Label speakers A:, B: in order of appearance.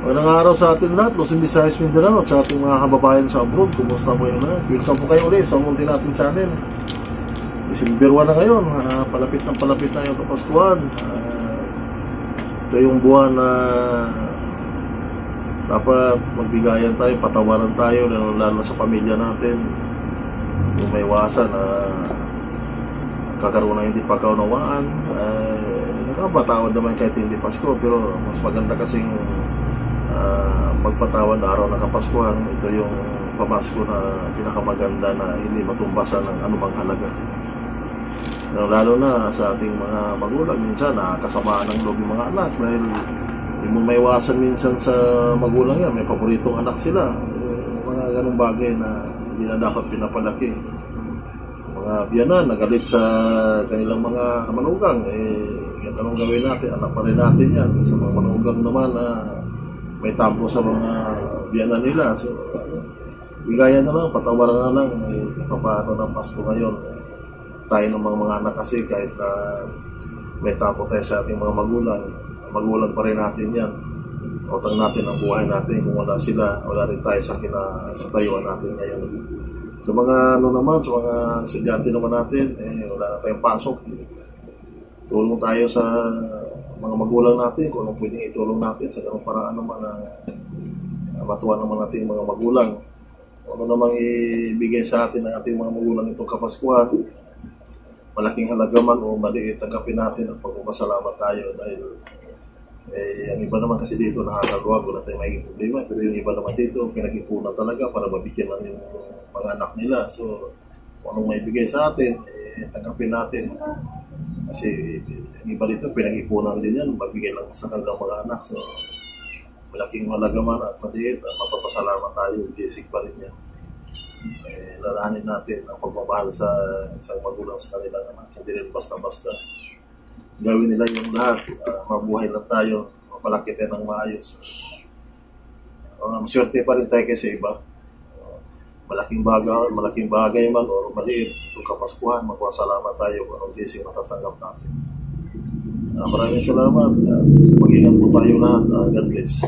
A: Magandang araw sa ating lahat, Luzon, Visayas, Mindanao at sa ating mga kababayan sa abroad. Kumusta po yun na? Welcome po kayo ulit sa munti natin channel. December 1 na ngayon, palapit na yung Kapaskuhan. Ito yung buwan na dapat magbigayan tayo, patawaran tayo, lalo sa pamilya natin. Kung may iwasan na kakaroon ng hindi pagkaunawaan, nakapatawad naman kahit hindi Pasko, pero mas maganda kasing magpatawad araw ng Kapaskuhan. Ito yung pamasko na pinakamaganda na hindi matumbasan ng anumang halaga. Lalo na sa ating mga magulang, minsan nakakasamaan ng loob yung mga anak dahil hindi mo maiwasan minsan sa magulang yan, may paboritong anak sila. Mga ganong bagay na hindi na dapat pinapalaki. Mga biyanan nagalit sa kanilang mga manugang, anong gawin natin? Anak pa rin natin yan. Sa mga manugang naman may tampo sa mga biyanan nila. So, bigayan na lang, patawaran na lang. Paano ng Pasko ngayon? Tayo ng mga anak kasi kahit na may tampo tayo sa ating mga magulang pa rin natin yan. Utang natin ang buhay natin. Kung wala sila, wala rin tayo sa tayuan natin ngayon. Sa mga naman, sa mga estudyante naman natin, wala na tayong pasok. Tulong tayo sa mga magulang natin kung anong pwedeng itulong natin sa ganung paraan naman na matuwa naman natin mga magulang. Ano namang ibigay sa atin ng ating mga magulang itong Kapaskuhan, malaking halaga man o maliit, tanggapin natin at pagpapasalamat tayo dahil ang iba naman kasi dito nakakaluwag, wala tayong magiging problema, pero yung iba naman dito pinag-ipunan talaga para mabigyan lang yung mga anak nila. So kung anong maibigay sa atin, tanggapin natin. Kasi yung iba dito, pinag-ipunan din yan, magbigay lang sa kanilang mga anak. So, malaking halaga man at maliit, mapapasalamat tayo, basic pa rin yan. Lalahanin natin ang pagmamahal sa isang magulang sa kanilang anak. Hindi rin basta-basta. Gawin nila yung lahat, mabuhay lang tayo, mapalaki tayo ng maayos. Maswerte pa rin tayo kasi iba. Malaking bagay man o maliit, itong Kapaskuhan, magpasalamat tayo kung anong blessing matatanggap natin. Maraming salamat. Mag-ingat po tayo lahat. God bless.